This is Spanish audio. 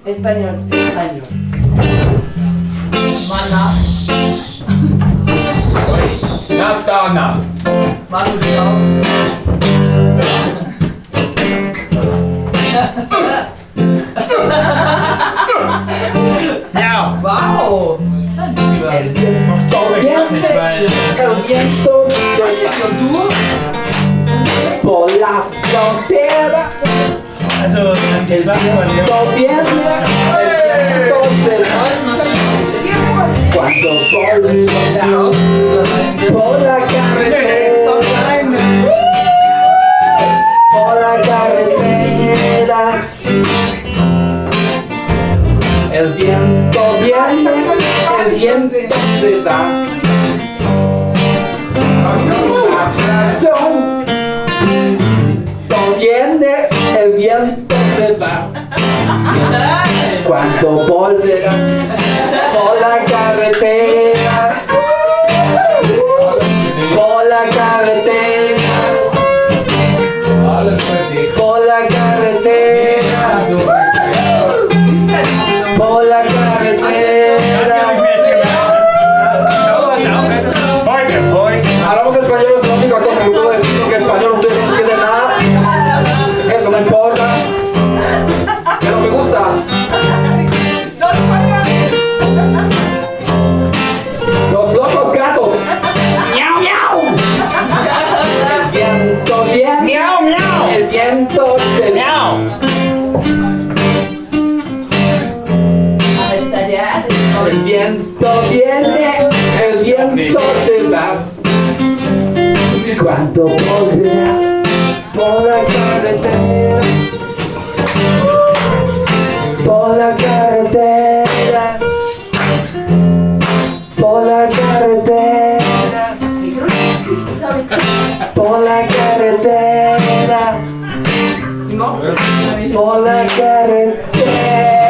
Español, español. Mana. Natana. Manu ciao. Miau. Wow. El viento por la frontera. Also, El viento viene, el viento se va. Cuando por la carretera, por la carretera, el viento viene, el viento se va. Cuando viene, el viento se va. Cuando volverá por la carretera, por la carretera, por la carretera, por la carretera. Hablamos español, es la única cosa que puedo decir, que español ustedes no entienden nada. Eso no importa. Es lo que gusta. Los locos gatos. Miau, miau. El viento viene. Miau, miau. El viento se miau. El viento viene, el viento se va. Cuando volverá por la carretera, por la carretera, por la carretera, por la carretera, por la carretera.